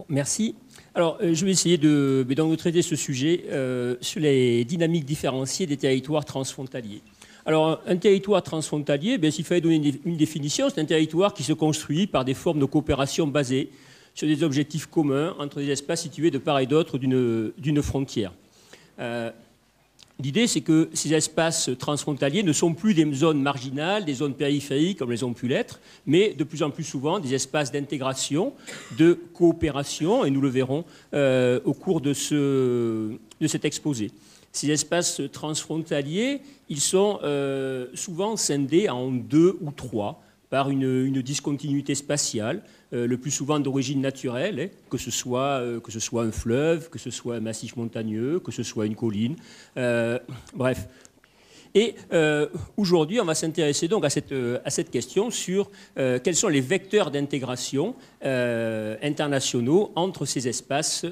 Merci. Alors, je vais essayer de traiter ce sujet sur les dynamiques différenciées des territoires transfrontaliers. Alors, un territoire transfrontalier, s'il fallait donner une définition, c'est un territoire qui se construit par des formes de coopération basées sur des objectifs communs entre des espaces situés de part et d'autre d'une frontière. L'idée, c'est que ces espaces transfrontaliers ne sont plus des zones marginales, des zones périphériques comme elles ont pu l'être, mais de plus en plus souvent des espaces d'intégration, de coopération, et nous le verrons au cours de cet exposé. Ces espaces transfrontaliers, ils sont souvent scindés en 2 ou 3 par une discontinuité spatiale, le plus souvent d'origine naturelle, que ce soit un fleuve, que ce soit un massif montagneux, que ce soit une colline, bref. Et aujourd'hui, on va s'intéresser donc à cette question sur quels sont les vecteurs d'intégration internationaux entre ces espaces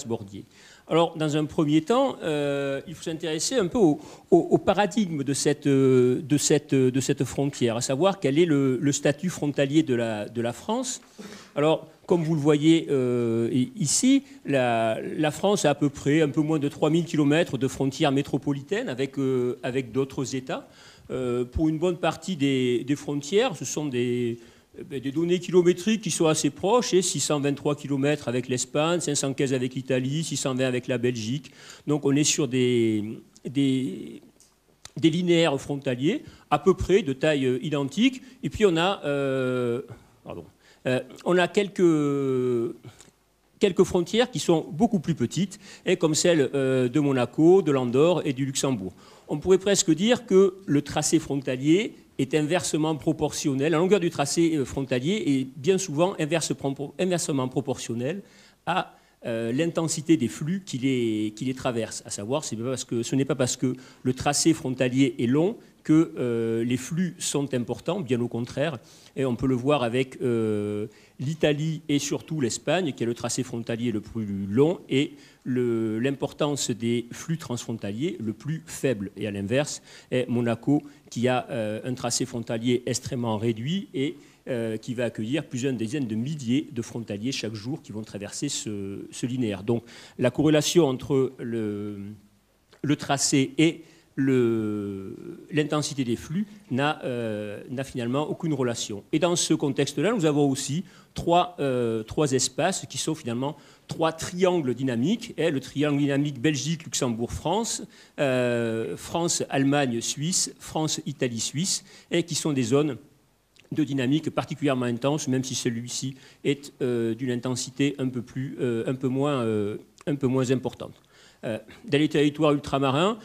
bordiers. Alors, dans un premier temps, il faut s'intéresser un peu au paradigme de cette frontière, à savoir quel est le statut frontalier de la France. Alors, comme vous le voyez ici, la France a à peu près un peu moins de 3000 km de frontières métropolitaines avec d'autres États. Pour une bonne partie des frontières, ce sont des données kilométriques qui sont assez proches, 623 km avec l'Espagne, 515 avec l'Italie, 620 avec la Belgique. Donc on est sur des linéaires frontaliers à peu près de taille identique. Et puis on a quelques frontières qui sont beaucoup plus petites, comme celles de Monaco, de l'Andorre et du Luxembourg. On pourrait presque dire que le tracé frontalier est inversement proportionnel. La longueur du tracé frontalier est bien souvent inversement proportionnelle à l'intensité des flux qui les traversent. À savoir, ce n'est pas parce que le tracé frontalier est long que les flux sont importants, bien au contraire. Et on peut le voir avec l'Italie et surtout l'Espagne, qui est le tracé frontalier le plus long, et l'importance des flux transfrontaliers le plus faible. Et à l'inverse, est Monaco, qui a un tracé frontalier extrêmement réduit et qui va accueillir plusieurs dizaines de milliers de frontaliers chaque jour qui vont traverser ce linéaire. Donc la corrélation entre le tracé et l'intensité des flux n'a finalement aucune relation. Et dans ce contexte-là, nous avons aussi trois espaces qui sont finalement 3 triangles dynamiques. Le triangle dynamique Belgique, Luxembourg, France, France, Allemagne, Suisse, France, Italie, Suisse, et qui sont des zones de dynamique particulièrement intense, même si celui-ci est d'une intensité un peu moins importante. Dans les territoires ultramarins,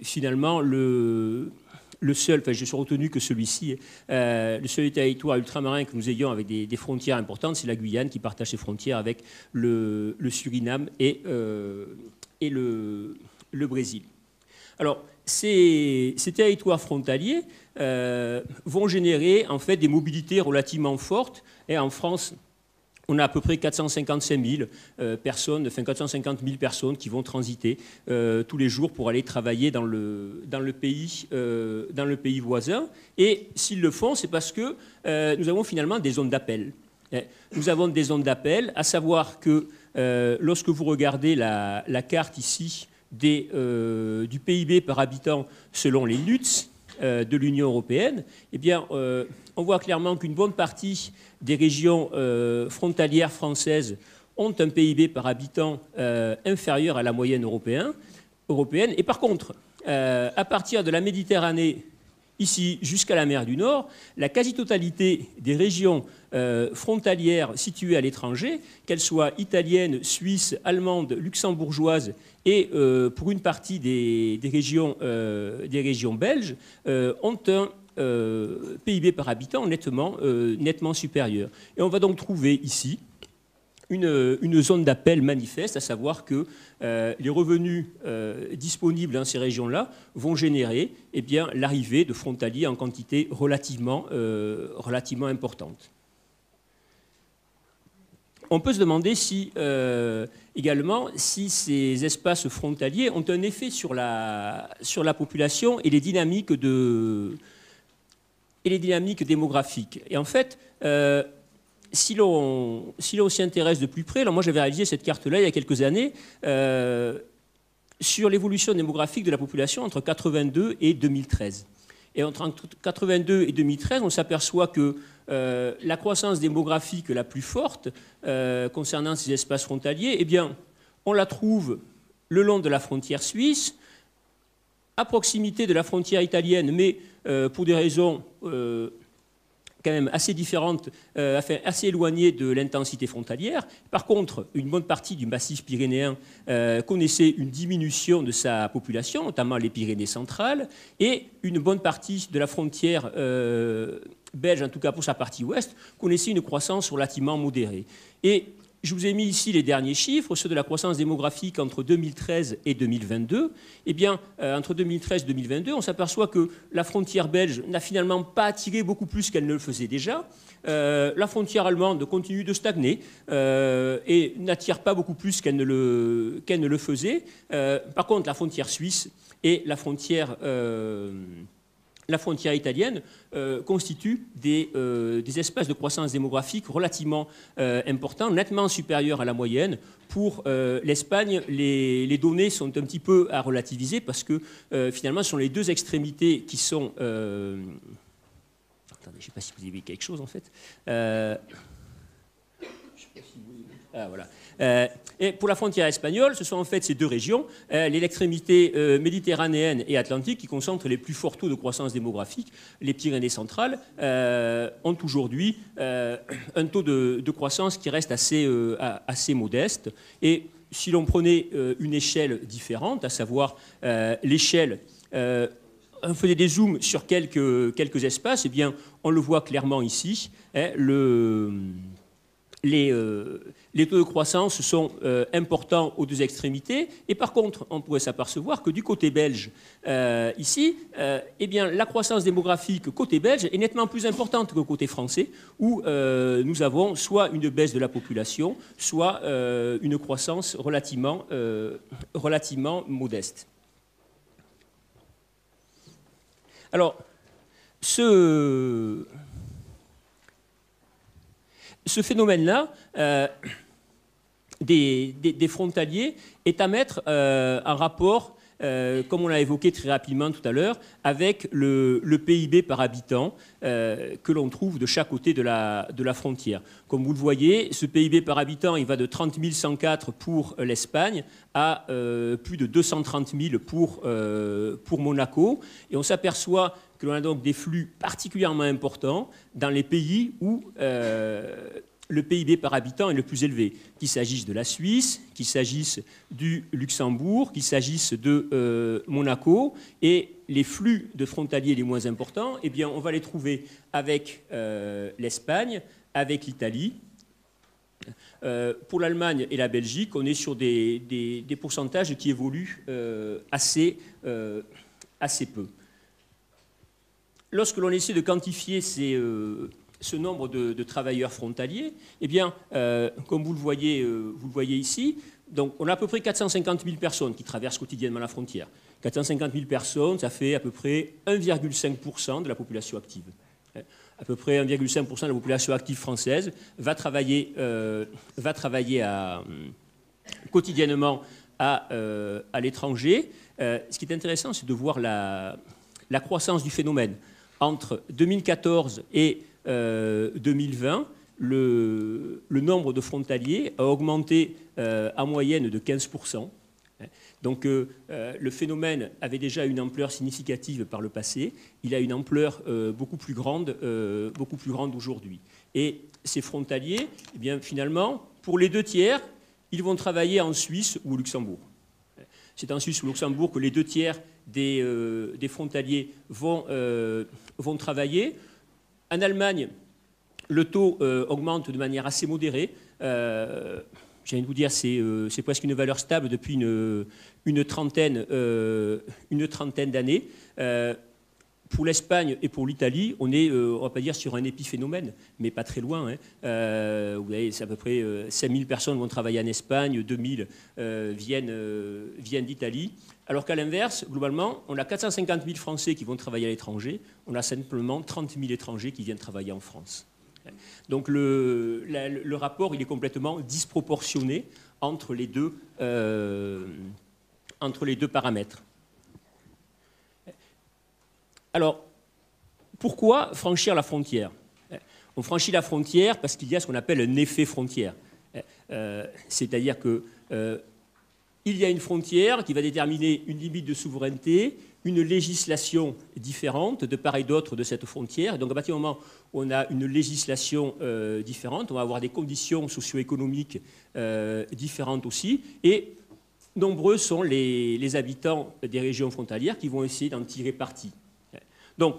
finalement, le seul, je suis retenu que celui-ci, le seul territoire ultramarin que nous ayons avec des frontières importantes, c'est la Guyane qui partage ses frontières avec le Suriname et le Brésil. Alors, ces territoires frontaliers vont générer en fait des mobilités relativement fortes. Et en France, on a à peu près 455 000 personnes, enfin 450 000 personnes qui vont transiter tous les jours pour aller travailler dans le pays voisin. Et s'ils le font, c'est parce que nous avons finalement des zones d'appel. Nous avons des zones d'appel, à savoir que lorsque vous regardez la carte ici du PIB par habitant selon les NUTS de l'Union européenne, on voit clairement qu'une bonne partie des régions frontalières françaises ont un PIB par habitant inférieur à la moyenne européenne. Et par contre, à partir de la Méditerranée, ici jusqu'à la mer du Nord, la quasi-totalité des régions frontalières situées à l'étranger, qu'elles soient italiennes, suisses, allemandes, luxembourgeoises et pour une partie des régions belges, ont un PIB par habitant nettement supérieur. Et on va donc trouver ici une zone d'appel manifeste, à savoir que les revenus disponibles dans ces régions-là vont générer l'arrivée de frontaliers en quantité relativement importante. On peut se demander également si ces espaces frontaliers ont un effet sur la population et les dynamiques démographiques. Et en fait, si l'on s'y intéresse de plus près, alors moi j'avais réalisé cette carte-là il y a quelques années, sur l'évolution démographique de la population entre 82 et 2013. Et entre 82 et 2013, on s'aperçoit que la croissance démographique la plus forte concernant ces espaces frontaliers, eh bien, on la trouve le long de la frontière suisse, à proximité de la frontière italienne, mais pour des raisons quand même assez différentes, assez éloignées de l'intensité frontalière. Par contre, une bonne partie du massif pyrénéen connaissait une diminution de sa population, notamment les Pyrénées centrales, et une bonne partie de la frontière belge, en tout cas pour sa partie ouest, connaissait une croissance relativement modérée. Et je vous ai mis ici les derniers chiffres, ceux de la croissance démographique entre 2013 et 2022. Eh bien, entre 2013 et 2022, on s'aperçoit que la frontière belge n'a finalement pas attiré beaucoup plus qu'elle ne le faisait déjà. La frontière allemande continue de stagner et n'attire pas beaucoup plus qu'elle ne le faisait. Par contre, la frontière suisse et la frontière italienne constitue des espaces de croissance démographique relativement importants, nettement supérieurs à la moyenne. Pour l'Espagne, les données sont un petit peu à relativiser parce que finalement, ce sont les deux extrémités qui sont... Attendez, je ne sais pas si vous avez vu quelque chose en fait. Je sais pas si vous... Ah, voilà. Et pour la frontière espagnole, ce sont en fait ces deux régions, l'extrémité méditerranéenne et atlantique, qui concentrent les plus forts taux de croissance démographique. Les Pyrénées centrales ont aujourd'hui un taux de croissance qui reste assez modeste. Et si l'on prenait une échelle différente, à savoir l'échelle... on faisait des zooms sur quelques espaces, eh bien, on le voit clairement ici. Les taux de croissance sont importants aux deux extrémités. Et par contre, on pourrait s'apercevoir que du côté belge, ici, eh bien, la croissance démographique côté belge est nettement plus importante que côté français, où nous avons soit une baisse de la population, soit une croissance relativement modeste. Alors, ce phénomène-là des frontaliers est à mettre en rapport, comme on l'a évoqué très rapidement tout à l'heure, avec le PIB par habitant que l'on trouve de chaque côté de la frontière. Comme vous le voyez, ce PIB par habitant, il va de 30 104 pour l'Espagne à plus de 230 000 pour Monaco. Et on s'aperçoit que l'on a donc des flux particulièrement importants dans les pays où le PIB par habitant est le plus élevé, qu'il s'agisse de la Suisse, qu'il s'agisse du Luxembourg, qu'il s'agisse de Monaco. Et les flux de frontaliers les moins importants, eh bien, on va les trouver avec l'Espagne, avec l'Italie. Pour l'Allemagne et la Belgique, on est sur des pourcentages qui évoluent assez peu. Lorsque l'on essaie de quantifier ce nombre de travailleurs frontaliers, eh bien, comme vous le voyez ici, donc on a à peu près 450 000 personnes qui traversent quotidiennement la frontière. 450 000 personnes, ça fait à peu près 1,5% de la population active. À peu près 1,5% de la population active française va travailler quotidiennement à l'étranger. Ce qui est intéressant, c'est de voir la croissance du phénomène. Entre 2014 et 2020, le nombre de frontaliers a augmenté en moyenne de 15%. Donc le phénomène avait déjà une ampleur significative par le passé. Il a une ampleur beaucoup plus grande aujourd'hui. Et ces frontaliers, eh bien, finalement, pour les 2/3, ils vont travailler en Suisse ou au Luxembourg. C'est en Suisse ou au Luxembourg que les 2/3 des frontaliers vont travailler. En Allemagne, le taux augmente de manière assez modérée. J'ai envie de vous dire, c'est presque une valeur stable depuis une trentaine d'années. Pour l'Espagne et pour l'Italie, on est, on va pas dire sur un épiphénomène, mais pas très loin. Vous voyez, c'est à peu près 5 000 personnes vont travailler en Espagne, 2 000 viennent d'Italie. Alors qu'à l'inverse, globalement, on a 450 000 Français qui vont travailler à l'étranger, on a simplement 30 000 étrangers qui viennent travailler en France. Donc le rapport il est complètement disproportionné entre les deux paramètres. Alors, pourquoi franchir la frontière? On franchit la frontière parce qu'il y a ce qu'on appelle un effet frontière. C'est-à-dire qu'il y a une frontière qui va déterminer une limite de souveraineté, une législation différente de part et d'autre de cette frontière. Et donc à partir du moment où on a une législation différente, on va avoir des conditions socio-économiques différentes aussi. Et nombreux sont les habitants des régions frontalières qui vont essayer d'en tirer parti. Donc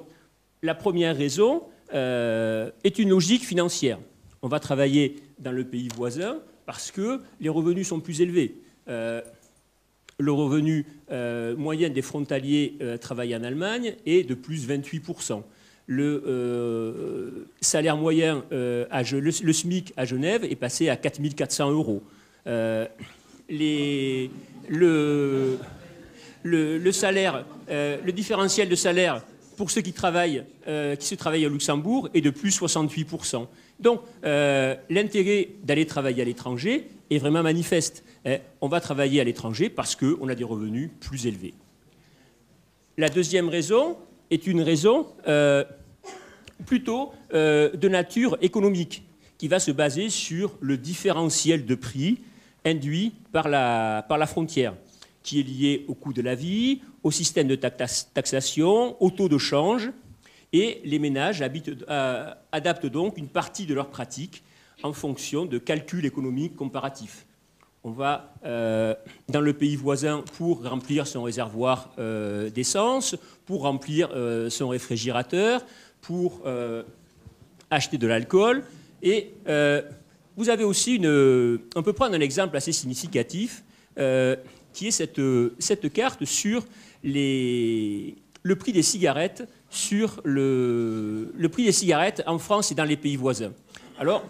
la première raison est une logique financière. On va travailler dans le pays voisin parce que les revenus sont plus élevés. Le revenu moyen des frontaliers travaillent en Allemagne est de plus 28%. Le salaire moyen, le SMIC à Genève est passé à 4 400 €. Le salaire, le différentiel de salaire pour ceux qui travaillent au Luxembourg est de plus 68%. Donc l'intérêt d'aller travailler à l'étranger est vraiment manifeste. On va travailler à l'étranger parce qu'on a des revenus plus élevés. La deuxième raison est une raison plutôt de nature économique, qui va se baser sur le différentiel de prix induit par la frontière, qui est lié au coût de la vie, au système de taxation, au taux de change, et les ménages adaptent donc une partie de leurs pratiques en fonction de calculs économiques comparatifs. On va dans le pays voisin pour remplir son réservoir d'essence, pour remplir son réfrigérateur, pour acheter de l'alcool. Et vous avez aussi on peut prendre un exemple assez significatif qui est cette carte sur le prix des cigarettes le prix des cigarettes en France et dans les pays voisins. Alors,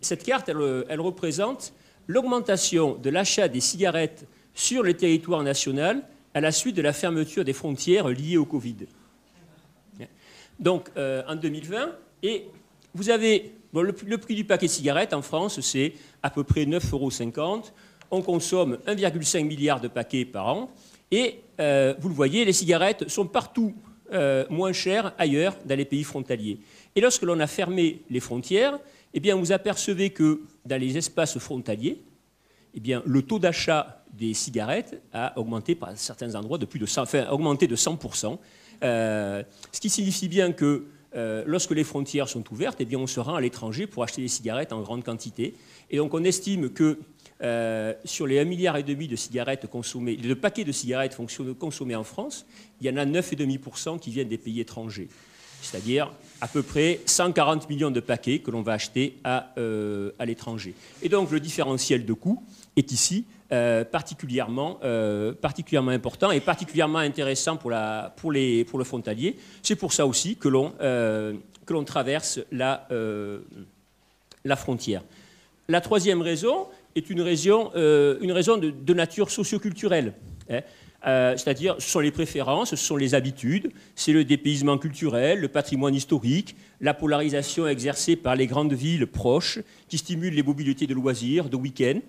cette carte, elle représente l'augmentation de l'achat des cigarettes sur le territoire national à la suite de la fermeture des frontières liées au Covid. Donc, en 2020, et vous avez le prix du paquet de cigarettes en France, c'est à peu près 9,50 €. On consomme 1,5 milliard de paquets par an. Et vous le voyez, les cigarettes sont partout moins chères ailleurs dans les pays frontaliers. Et lorsque l'on a fermé les frontières, eh bien, vous apercevez que dans les espaces frontaliers, eh bien, le taux d'achat des cigarettes a augmenté par certains endroits de augmenté de 100%. Ce qui signifie bien que lorsque les frontières sont ouvertes, eh bien, on se rend à l'étranger pour acheter des cigarettes en grande quantité. Et donc on estime que sur les 1,5 milliard de cigarettes consommées, de paquets de cigarettes consommés en France, il y en a 9,5% qui viennent des pays étrangers. C'est-à-dire à peu près 140 millions de paquets que l'on va acheter à l'étranger. Et donc le différentiel de coût est ici particulièrement important et particulièrement intéressant pour le frontalier. C'est pour ça aussi que l'on traverse la frontière. La troisième raison est une raison de nature socioculturelle. C'est-à-dire, ce sont les préférences, ce sont les habitudes, c'est le dépaysement culturel, le patrimoine historique, la polarisation exercée par les grandes villes proches qui stimulent les mobilités de loisirs, de week-end,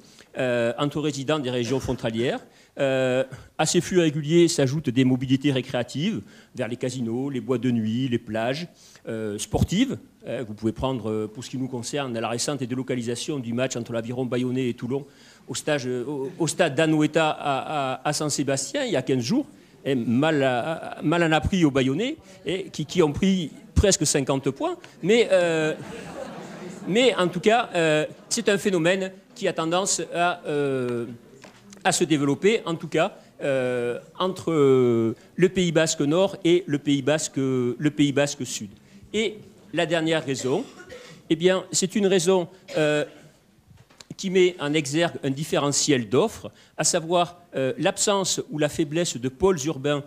entre résidents des régions frontalières. À ces flux réguliers s'ajoutent des mobilités récréatives vers les casinos, les boîtes de nuit, les plages sportives. Vous pouvez prendre, pour ce qui nous concerne, la récente délocalisation du match entre l'Aviron Bayonnais et Toulon au stade d'Anoeta à Saint-Sébastien il y a 15 jours. Et mal en a pris aux Bayonnais, et qui ont pris presque 50 points. Mais en tout cas, c'est un phénomène qui a tendance à se développer, en tout cas, entre le Pays Basque Nord et le Pays Basque Sud. Et la dernière raison, eh bien, c'est une raison qui met en exergue un différentiel d'offres, à savoir l'absence ou la faiblesse de pôles urbains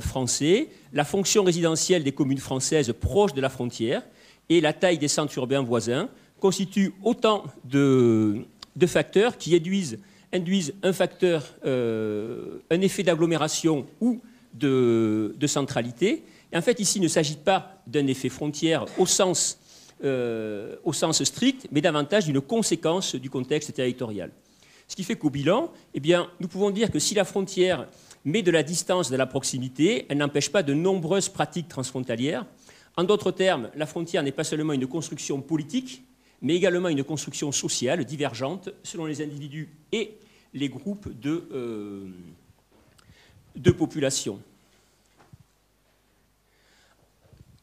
français, la fonction résidentielle des communes françaises proches de la frontière et la taille des centres urbains voisins constituent autant de facteurs qui induisent un effet d'agglomération ou de centralité. Et en fait, ici, il ne s'agit pas d'un effet frontière au sens au sens strict, mais davantage d'une conséquence du contexte territorial. Ce qui fait qu'au bilan, eh bien, nous pouvons dire que si la frontière met de la distance, de la proximité, elle n'empêche pas de nombreuses pratiques transfrontalières. En d'autres termes, la frontière n'est pas seulement une construction politique, mais également une construction sociale divergente selon les individus et les groupes de population.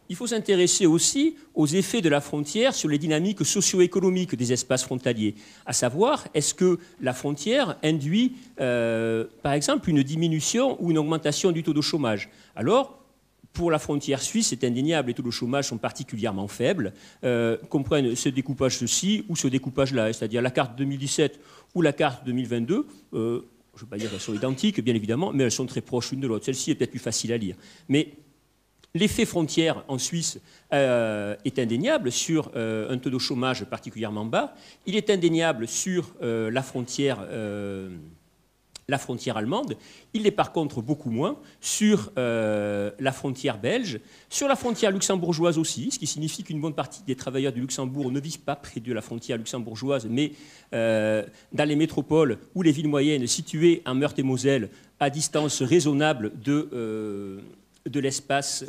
Il faut s'intéresser aussi aux effets de la frontière sur les dynamiques socio-économiques des espaces frontaliers. À savoir, est-ce que la frontière induit, par exemple, une diminution ou une augmentation du taux de chômage? Alors, pour la frontière suisse, c'est indéniable, les taux de chômage sont particulièrement faibles. Comprennent ce découpage-ci ou ce découpage-là, c'est-à-dire la carte 2017 ou la carte 2022. Je ne veux pas dire qu'elles sont identiques, bien évidemment, mais elles sont très proches l'une de l'autre. Celle-ci est peut-être plus facile à lire. Mais l'effet frontière en Suisse est indéniable sur un taux de chômage particulièrement bas. Il est indéniable sur la frontière allemande. Il l'est par contre beaucoup moins sur la frontière belge, sur la frontière luxembourgeoise aussi, ce qui signifie qu'une bonne partie des travailleurs du Luxembourg ne vivent pas près de la frontière luxembourgeoise, mais dans les métropoles ou les villes moyennes situées en Meurthe-et-Moselle à distance raisonnable de l'espace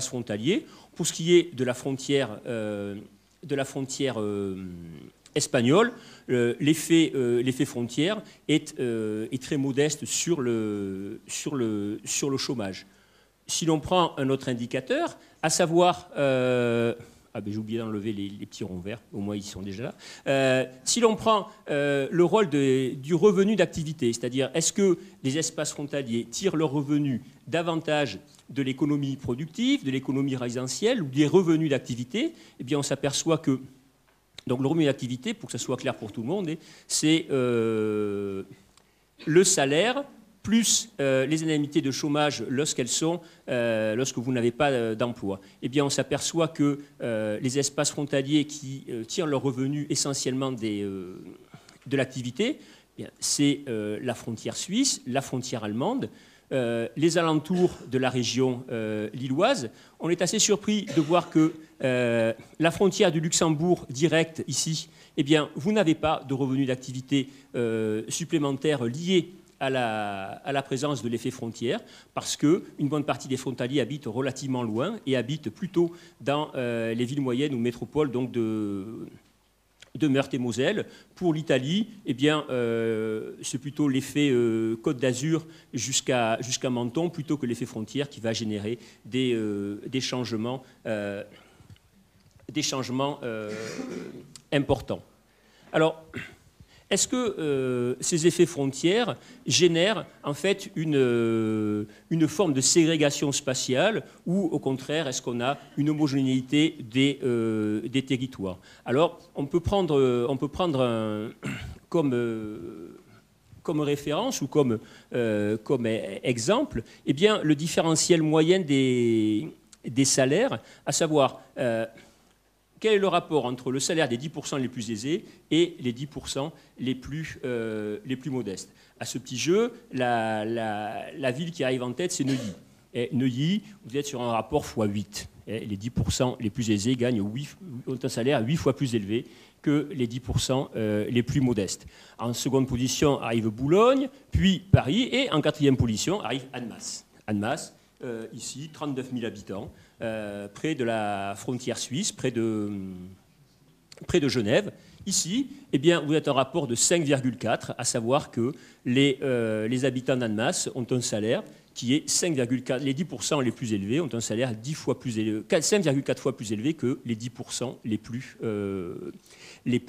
frontalier. Pour ce qui est de la frontière espagnole, l'effet frontière est très modeste sur le chômage. Si l'on prend un autre indicateur, à savoir... j'ai oublié d'enlever les petits ronds verts, au moins ils sont déjà là. Si l'on prend le rôle du revenu d'activité, c'est-à-dire est-ce que les espaces frontaliers tirent leurs revenus davantage de l'économie productive, de l'économie résidentielle ou des revenus d'activité, eh bien on s'aperçoit que donc le revenu d'activité, pour que ça soit clair pour tout le monde, c'est le salaire plus les indemnités de chômage lorsque vous n'avez pas d'emploi. Eh bien, on s'aperçoit que les espaces frontaliers qui tirent leurs revenus essentiellement de l'activité, c'est la frontière suisse, la frontière allemande, les alentours de la région lilloise. On est assez surpris de voir que la frontière du Luxembourg directe ici, eh bien, vous n'avez pas de revenus d'activité supplémentaires liés à la présence de l'effet frontière, parce qu'une bonne partie des frontaliers habitent relativement loin et habitent plutôt dans les villes moyennes ou métropoles donc de Meurthe-et-Moselle. Pour l'Italie, eh bien, c'est plutôt l'effet Côte d'Azur jusqu'à Menton, plutôt que l'effet frontière qui va générer des changements importants. Alors, est-ce que ces effets frontières génèrent en fait une forme de ségrégation spatiale ou au contraire est-ce qu'on a une homogénéité des territoires? Alors on peut prendre comme référence ou comme exemple eh bien, le différentiel moyen des salaires, à savoir quel est le rapport entre le salaire des 10% les plus aisés et les 10% les plus modestes? À ce petit jeu, la ville qui arrive en tête, c'est Neuilly. Et Neuilly, vous êtes sur un rapport x8. Et les 10% les plus aisés ont un salaire 8 fois plus élevé que les 10% les plus modestes. En seconde position arrive Boulogne, puis Paris, et en quatrième position arrive Annemasse. Annemasse, ici, 39 000 habitants. Près de la frontière suisse, près de Genève. Ici, eh bien, vous êtes un rapport de 5,4, à savoir que les habitants d'Annemasse ont un salaire qui est 5,4. Les 10% les plus élevés ont un salaire 5,4 fois plus élevé que les 10% les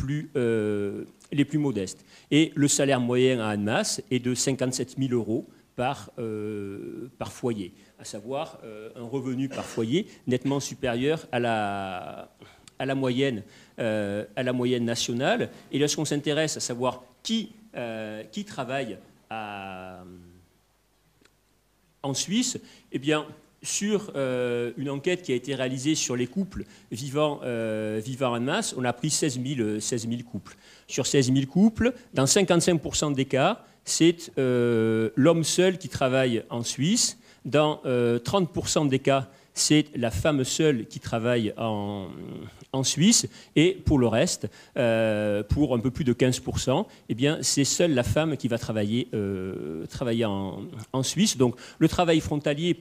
plus modestes. Et le salaire moyen à Annemasse est de 57 000 € par foyer, à savoir un revenu par foyer nettement supérieur à la moyenne nationale. Et lorsqu'on s'intéresse à savoir qui travaille en Suisse, eh bien, sur une enquête qui a été réalisée sur les couples vivant en masse, on a pris 16 000 couples. Sur 16 000 couples, dans 55% des cas, c'est l'homme seul qui travaille en Suisse. Dans 30% des cas, c'est la femme seule qui travaille en Suisse, et pour le reste, pour un peu plus de 15%, eh bien, c'est seule la femme qui va travailler en Suisse. Donc le travail frontalier,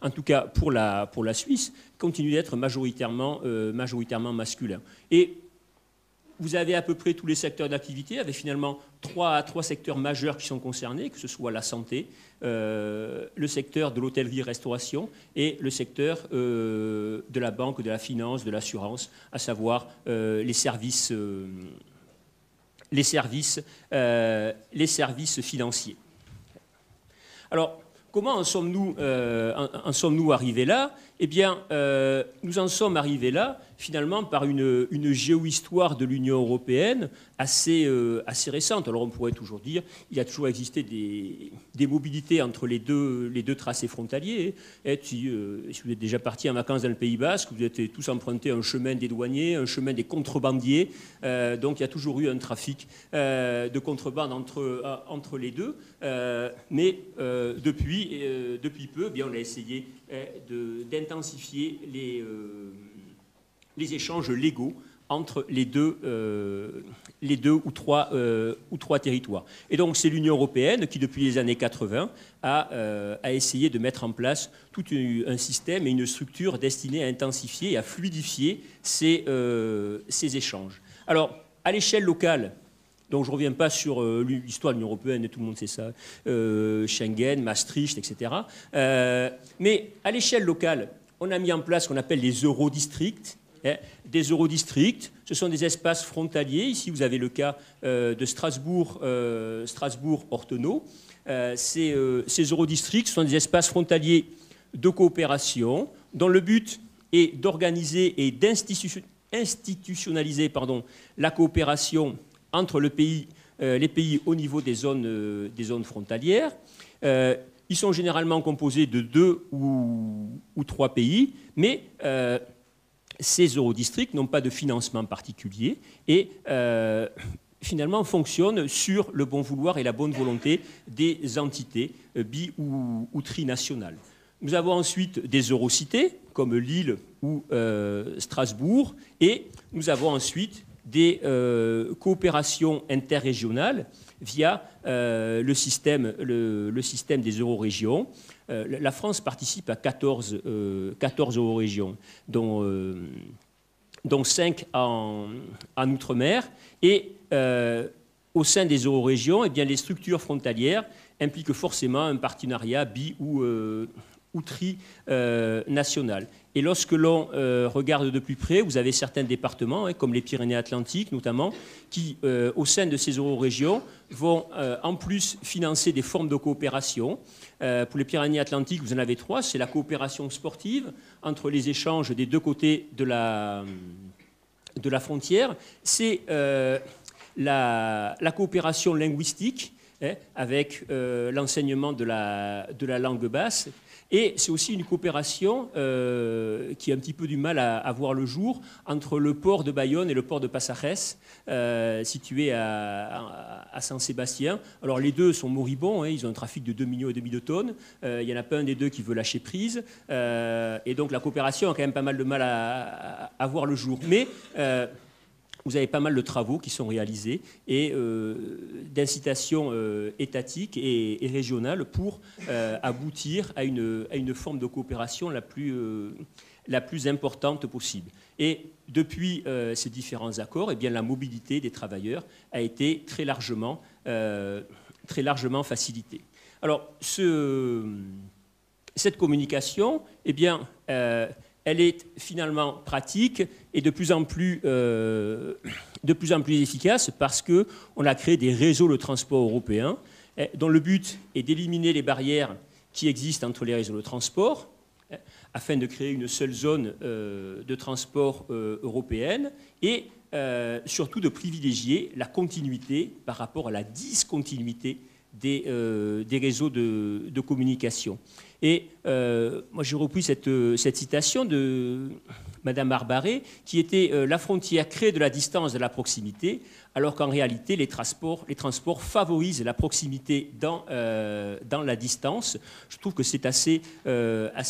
en tout cas pour la Suisse, continue d'être majoritairement masculin. Et vous avez à peu près tous les secteurs d'activité, avec finalement trois secteurs majeurs qui sont concernés, que ce soit la santé, le secteur de l'hôtellerie-restauration et le secteur de la banque, de la finance, de l'assurance, à savoir les services financiers. Alors, comment en sommes-nous arrivés là? Eh bien, nous en sommes arrivés là, finalement, par une géohistoire de l'Union européenne assez récente. Alors, on pourrait toujours dire qu'il a toujours existé des mobilités entre les deux tracés frontaliers. Et si vous êtes déjà parti en vacances dans le Pays Basque, vous êtes tous emprunté un chemin des douaniers, un chemin des contrebandiers. Donc, il y a toujours eu un trafic de contrebande entre les deux. Mais depuis peu, eh bien, on a essayé d'intensifier les échanges légaux entre les deux ou trois territoires. Et donc c'est l'Union européenne qui, depuis les années 80, a essayé de mettre en place tout un système et une structure destinée à intensifier et à fluidifier ces échanges. Alors, à l'échelle locale, donc je ne reviens pas sur l'histoire de l'Union européenne, tout le monde sait ça, Schengen, Maastricht, etc. Mais à l'échelle locale, on a mis en place ce qu'on appelle les eurodistricts. Des eurodistricts, ce sont des espaces frontaliers. Ici, vous avez le cas de Strasbourg-Ortenau. Ces eurodistricts sont des espaces frontaliers de coopération dont le but est d'organiser et d'institutionnaliser la coopération entre les pays au niveau des zones frontalières. Ils sont généralement composés de 2 ou 3 pays, mais ces eurodistricts n'ont pas de financement particulier et finalement fonctionnent sur le bon vouloir et la bonne volonté des entités bi- ou trinationales. Nous avons ensuite des eurocités, comme Lille ou Strasbourg, et nous avons ensuite des coopérations interrégionales via le système des eurorégions. La France participe à 14 eurorégions, dont 5 en Outre-mer. Et au sein des eurorégions, eh bien, les structures frontalières impliquent forcément un partenariat bi- ou tri-national. Et lorsque l'on regarde de plus près, vous avez certains départements, comme les Pyrénées-Atlantiques notamment, qui, au sein de ces eurorégions, vont en plus financer des formes de coopération. Pour les Pyrénées-Atlantiques, vous en avez 3. C'est la coopération sportive entre les échanges des deux côtés de la frontière. C'est la coopération linguistique, avec l'enseignement de la langue basse. Et c'est aussi une coopération qui a un petit peu du mal à voir le jour entre le port de Bayonne et le port de Passajes, situé à Saint-Sébastien. Alors les deux sont moribonds, ils ont un trafic de 2,5 millions de tonnes. Il n'y en a pas un des deux qui veut lâcher prise. Et donc la coopération a quand même pas mal de mal à voir le jour. Mais vous avez pas mal de travaux qui sont réalisés et d'incitations étatiques et régionales pour aboutir à une forme de coopération la plus importante possible. Et depuis ces différents accords, eh bien, la mobilité des travailleurs a été très largement facilitée. Alors, cette communication, eh bien, elle est finalement pratique et de plus en plus efficace parce qu'on a créé des réseaux de transport européens dont le but est d'éliminer les barrières qui existent entre les réseaux de transport afin de créer une seule zone de transport européenne et surtout de privilégier la continuité par rapport à la discontinuité des réseaux de communication. Et moi, j'ai repris cette citation de Madame Arbaré, qui était la frontière crée de la distance de la proximité, alors qu'en réalité, les transports favorisent la proximité dans la distance. Je trouve que c'est assez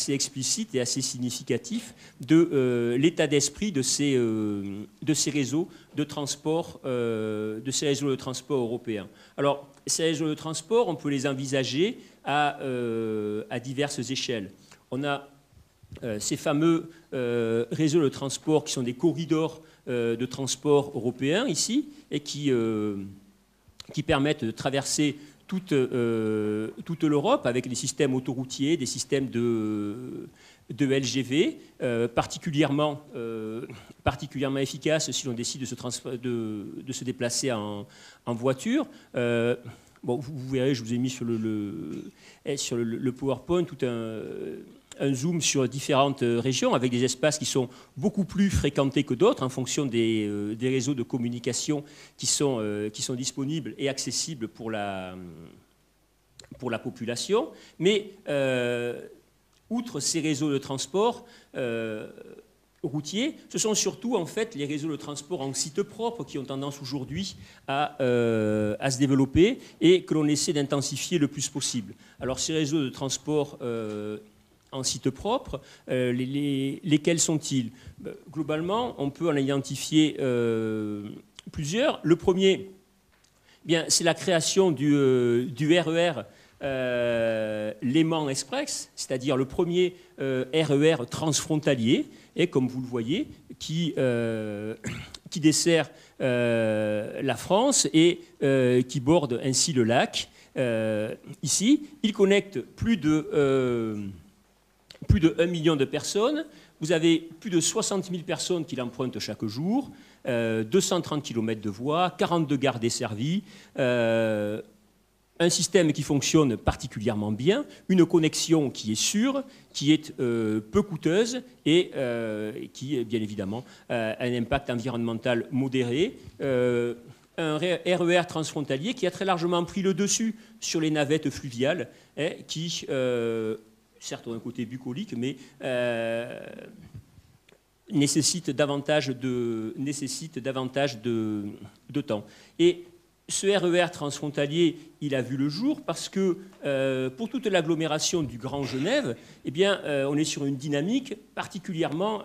explicite et assez significatif de l'état d'esprit de ces réseaux de transport, européens. Alors, ces réseaux de transport, on peut les envisager à diverses échelles. On a ces fameux réseaux de transport qui sont des corridors de transport européens ici et qui permettent de traverser toute l'Europe avec des systèmes autoroutiers, des systèmes de LGV particulièrement efficaces si l'on décide de se déplacer en voiture. Bon, vous verrez, je vous ai mis sur le PowerPoint tout un zoom sur différentes régions avec des espaces qui sont beaucoup plus fréquentés que d'autres en fonction des réseaux de communication qui sont disponibles et accessibles pour la population. Mais outre ces réseaux de transport routiers, ce sont surtout en fait les réseaux de transport en site propre qui ont tendance aujourd'hui à se développer et que l'on essaie d'intensifier le plus possible. Alors ces réseaux de transport en site propre, lesquels sont-ils? Globalement, on peut en identifier plusieurs. Le premier, bien, c'est la création du RER Léman Express, c'est-à-dire le premier RER transfrontalier, et comme vous le voyez, qui dessert la France et qui borde ainsi le lac. Ici, il connecte plus de 1 million de personnes. Vous avez plus de 60 000 personnes qui l'empruntent chaque jour, 230 km de voies, 42 gares desservies, un système qui fonctionne particulièrement bien, une connexion qui est sûre, qui est peu coûteuse et qui, bien évidemment, a un impact environnemental modéré. Un RER transfrontalier qui a très largement pris le dessus sur les navettes fluviales, qui, certes, ont un côté bucolique, mais nécessite davantage de temps. Et ce RER transfrontalier, il a vu le jour parce que pour toute l'agglomération du Grand Genève, eh bien, on est sur une dynamique particulièrement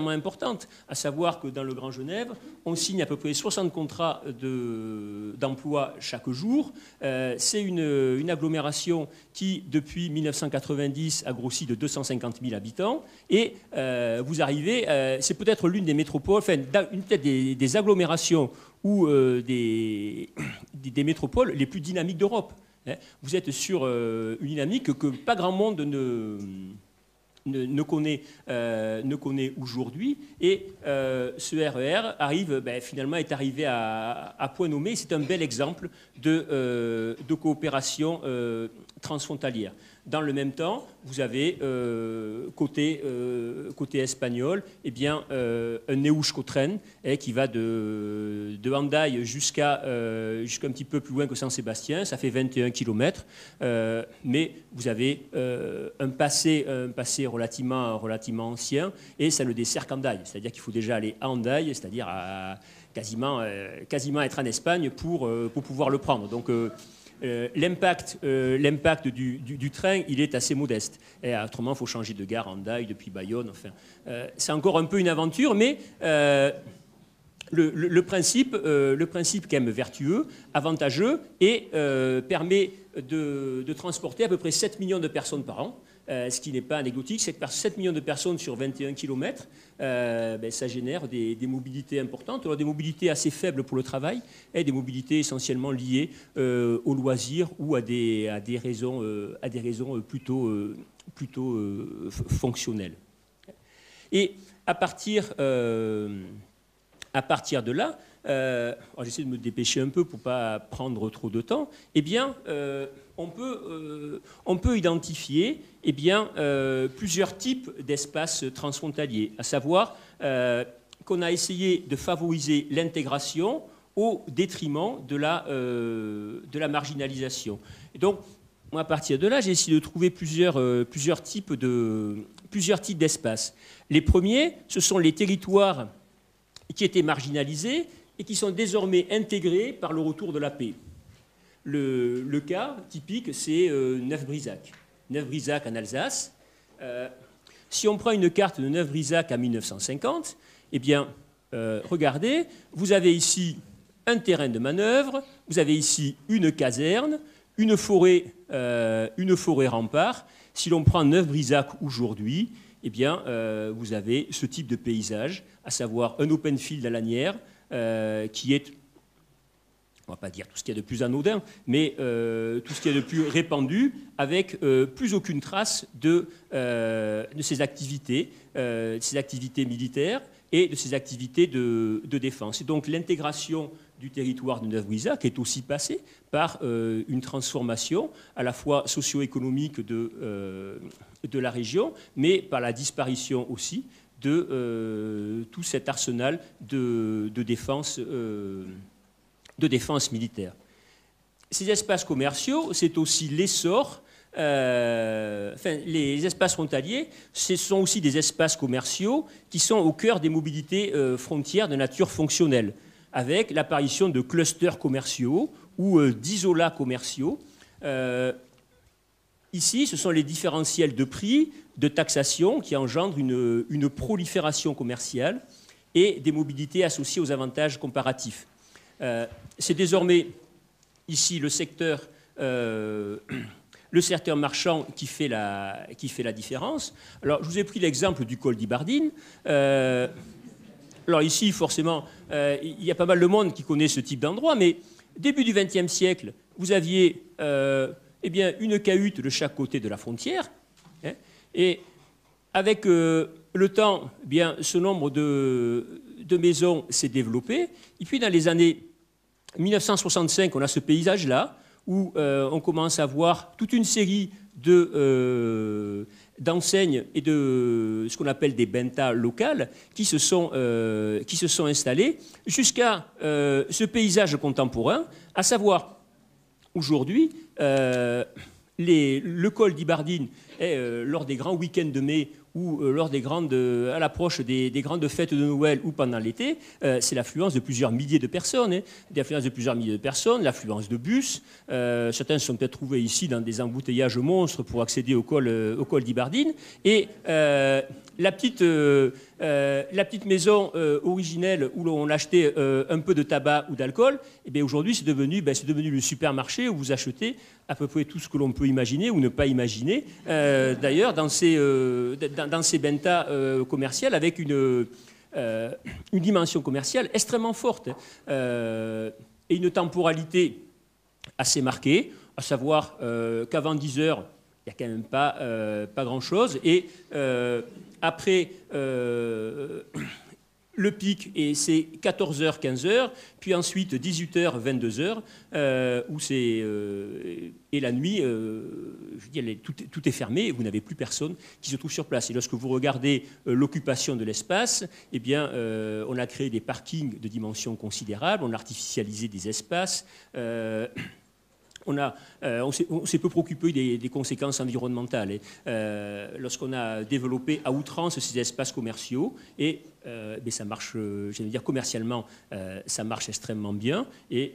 importante, à savoir que dans le Grand Genève, on signe à peu près 60 contrats d'emploi chaque jour. C'est une agglomération qui, depuis 1990, a grossi de 250 000 habitants. Et vous arrivez, c'est peut-être l'une des métropoles, enfin, peut-être des agglomérations ou des métropoles les plus dynamiques d'Europe. Vous êtes sur une dynamique que pas grand monde ne connaît aujourd'hui, et ce RER est arrivé à point nommé. C'est un bel exemple de coopération transfrontalière. Dans le même temps, vous avez côté espagnol, eh bien, un Neusch-Cotren qui va de Hendaye jusqu'à un petit peu plus loin que Saint-Sébastien. Ça fait 21 km, mais vous avez un passé relativement ancien, et ça ne dessert qu'Hendaye. C'est-à-dire qu'il faut déjà aller à Hendaye, c'est-à-dire quasiment être en Espagne pour pouvoir le prendre. Donc l'impact du train, il est assez modeste. Et autrement, il faut changer de gare Hendaye depuis Bayonne. Enfin, c'est encore un peu une aventure, mais le principe quand même vertueux, avantageux, et permet de transporter à peu près 7 millions de personnes par an. Ce qui n'est pas anecdotique, c'est que par 7 millions de personnes sur 21 km, ça génère des mobilités importantes, alors des mobilités assez faibles pour le travail, et des mobilités essentiellement liées aux loisirs ou à des raisons plutôt fonctionnelles. Et à partir de là, j'essaie de me dépêcher un peu pour ne pas prendre trop de temps, eh bien, on peut identifier plusieurs types d'espaces transfrontaliers, à savoir qu'on a essayé de favoriser l'intégration au détriment de la marginalisation. Et donc, à partir de là, j'ai essayé de trouver plusieurs types d'espaces. Les premiers, ce sont les territoires qui étaient marginalisés et qui sont désormais intégrés par le retour de la paix. Le cas typique, c'est Neuf-Brisach. Neuf-Brisach en Alsace. Si on prend une carte de Neuf-Brisach en 1950, eh bien, regardez, vous avez ici un terrain de manœuvre, vous avez ici une caserne, une forêt rempart. Si l'on prend Neuf-Brisach aujourd'hui, eh bien, vous avez ce type de paysage, à savoir un open field à lanière, qui est, on ne va pas dire tout ce qu'il y a de plus anodin, mais tout ce qu'il y a de plus répandu, avec plus aucune trace de ces activités militaires et de ces activités de défense. Et donc l'intégration du territoire de Neuf-Brisach est aussi passée par une transformation à la fois socio-économique de la région, mais par la disparition aussi de tout cet arsenal de défense militaire. Ces espaces commerciaux, c'est aussi l'essor. Les espaces frontaliers, ce sont aussi des espaces commerciaux qui sont au cœur des mobilités frontières de nature fonctionnelle, avec l'apparition de clusters commerciaux ou d'isolats commerciaux. Ici, ce sont les différentiels de prix, de taxation qui engendrent une prolifération commerciale et des mobilités associées aux avantages comparatifs. C'est désormais ici le secteur marchand qui fait la différence. Alors, je vous ai pris l'exemple du col d'Ibardine. Alors ici, forcément, il y a pas mal de monde qui connaît ce type d'endroit, mais début du XXe siècle, vous aviez eh bien, une cahute de chaque côté de la frontière, hein, et avec le temps, eh bien, ce nombre de maisons s'est développé, et puis dans les années 1965, on a ce paysage-là, où on commence à voir toute une série d'enseignes et de ce qu'on appelle des bentas locales qui se sont installées jusqu'à ce paysage contemporain, à savoir aujourd'hui le col d'Ibardine lors des grands week-ends de mai ou lors à l'approche des grandes fêtes de Noël ou pendant l'été, c'est l'affluence de plusieurs milliers de personnes, l'affluence de bus. Certains se sont peut-être trouvés ici dans des embouteillages monstres pour accéder au col d'Ibardine. Et la petite maison originelle où l'on achetait un peu de tabac ou d'alcool, eh bien aujourd'hui c'est devenu le supermarché où vous achetez à peu près tout ce que l'on peut imaginer ou ne pas imaginer. D'ailleurs, dans ces bentas commerciales avec une dimension commerciale extrêmement forte et une temporalité assez marquée, à savoir qu'avant 10 heures, il n'y a quand même pas grand-chose. Et après le pic, et c'est 14h, 15h, puis ensuite 18h, 22h, et la nuit, je veux dire, tout est fermé et vous n'avez plus personne qui se trouve sur place. Et lorsque vous regardez l'occupation de l'espace, eh bien, on a créé des parkings de dimensions considérables, on a artificialisé des espaces. On s'est peu préoccupé des conséquences environnementales. Lorsqu'on a développé à outrance ces espaces commerciaux, et ça marche, j'allais dire commercialement, ça marche extrêmement bien. Et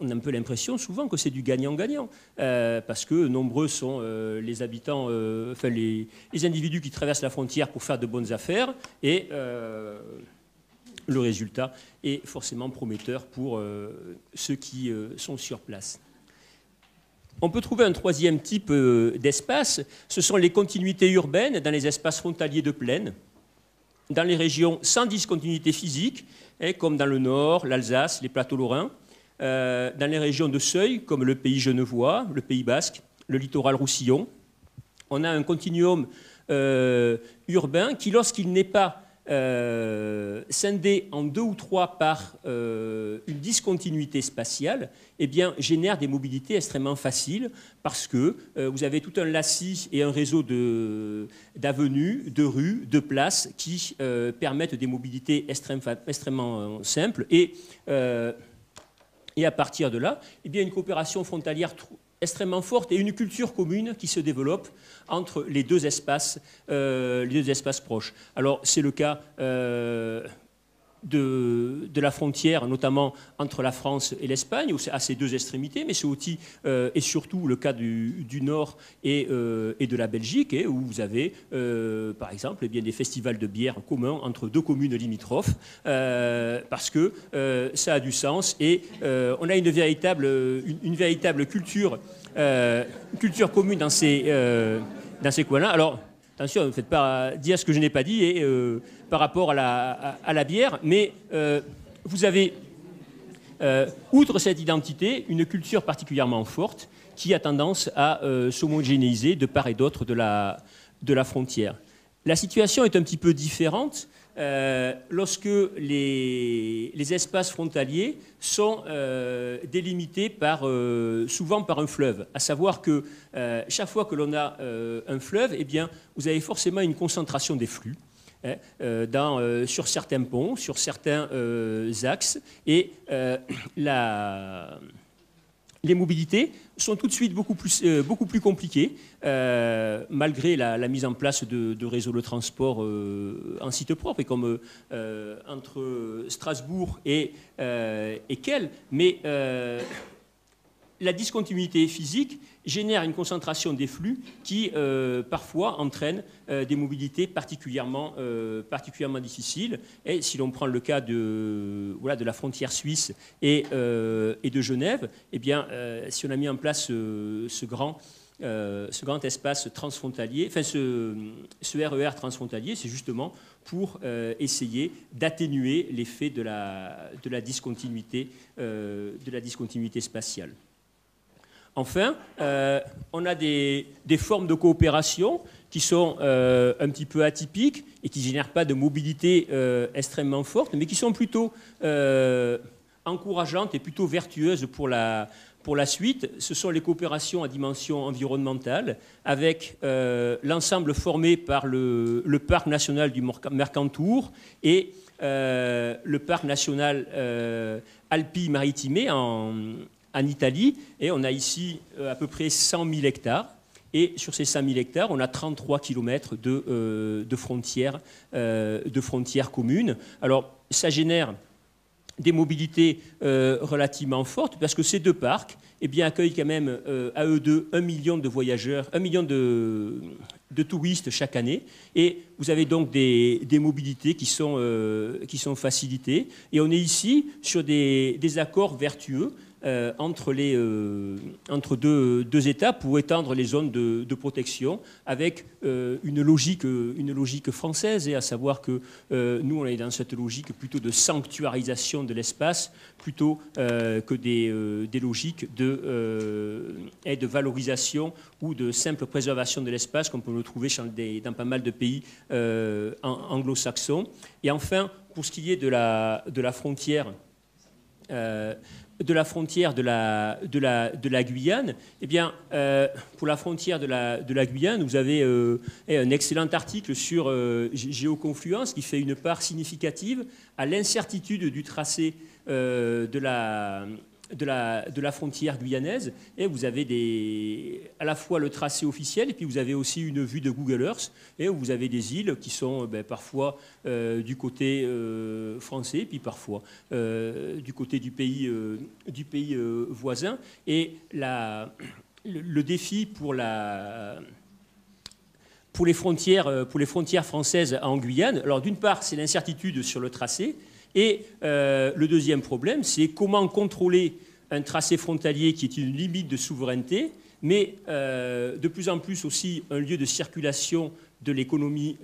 on a un peu l'impression souvent que c'est du gagnant-gagnant, parce que nombreux sont les habitants, les individus qui traversent la frontière pour faire de bonnes affaires, et le résultat est forcément prometteur pour ceux qui sont sur place. On peut trouver un troisième type d'espace, ce sont les continuités urbaines dans les espaces frontaliers de plaine, dans les régions sans discontinuité physique, comme dans le Nord, l'Alsace, les plateaux lorrains, dans les régions de seuil, comme le pays genevois, le Pays basque, le littoral roussillon. On a un continuum urbain qui, lorsqu'il n'est pas scindé en 2 ou 3 par une discontinuité spatiale, eh bien, génère des mobilités extrêmement faciles parce que vous avez tout un lacis et un réseau d'avenues, de rues, de places qui permettent des mobilités extrêmement simples. Et à partir de là, eh bien, une coopération frontalière extrêmement forte et une culture commune qui se développe entre les deux espaces proches. Alors c'est le cas de la frontière, notamment entre la France et l'Espagne, à ces deux extrémités, mais c'est aussi et surtout le cas du Nord et de la Belgique, où vous avez, par exemple, eh bien, des festivals de bière communs entre deux communes limitrophes, parce que ça a du sens, et on a une véritable culture commune dans ces coins-là. Alors, attention, ne me faites pas dire ce que je n'ai pas dit par rapport à la bière, mais vous avez, outre cette identité, une culture particulièrement forte qui a tendance à s'homogénéiser de part et d'autre de la frontière. La situation est un petit peu différente lorsque les espaces frontaliers sont délimités souvent par un fleuve. À savoir que chaque fois que l'on a un fleuve, eh bien, vous avez forcément une concentration des flux sur certains ponts, sur certains axes, et les mobilités sont tout de suite beaucoup plus compliquées, malgré la mise en place de réseaux de transport en site propre, et comme entre Strasbourg et Kehl. Mais la discontinuité physique génère une concentration des flux qui, parfois, entraîne des mobilités particulièrement difficiles. Et si l'on prend le cas de la frontière suisse et de Genève, eh bien, si on a mis en place ce grand espace transfrontalier, enfin ce RER transfrontalier, c'est justement pour essayer d'atténuer l'effet de la discontinuité spatiale. Enfin, on a des formes de coopération qui sont un petit peu atypiques et qui ne génèrent pas de mobilité extrêmement forte, mais qui sont plutôt encourageantes et plutôt vertueuses pour la suite. Ce sont les coopérations à dimension environnementale, avec l'ensemble formé par le parc national du Mercantour et le parc national Alpi Maritime en Italie, et on a ici à peu près 100 000 hectares. Et sur ces 100 000 hectares, on a 33 km de frontières communes. Alors, ça génère des mobilités relativement fortes, parce que ces deux parcs accueillent quand même à eux deux 1 million de voyageurs, 1 million de touristes chaque année. Et vous avez donc des mobilités qui sont facilitées. Et on est ici sur des accords vertueux entre deux États pour étendre les zones de protection, avec une logique française, et à savoir que nous, on est dans cette logique plutôt de sanctuarisation de l'espace, plutôt que des logiques de valorisation ou de simple préservation de l'espace, comme on peut le trouver dans pas mal de pays anglo-saxons. Et enfin, pour ce qui est de la frontière de la Guyane, eh bien, pour la frontière de la Guyane, vous avez un excellent article sur Géoconfluence qui fait une part significative à l'incertitude du tracé de la frontière guyanaise. Et vous avez à la fois le tracé officiel, et puis vous avez aussi une vue de Google Earth, et où vous avez des îles qui sont parfois du côté français, puis parfois du côté du pays voisin. Et le défi pour les frontières françaises en Guyane, alors d'une part, c'est l'incertitude sur le tracé. Et le deuxième problème, c'est comment contrôler un tracé frontalier qui est une limite de souveraineté, mais de plus en plus aussi un lieu de circulation de l'économie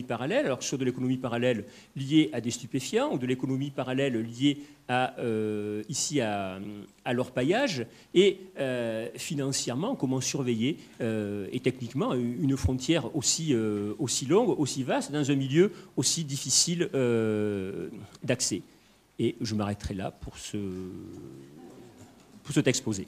parallèle, alors que ce soit de l'économie parallèle liée à des stupéfiants ou de l'économie parallèle liée à l'orpaillage, et financièrement, comment surveiller et techniquement une frontière aussi longue, aussi vaste, dans un milieu aussi difficile d'accès. Et je m'arrêterai là pour cet exposé.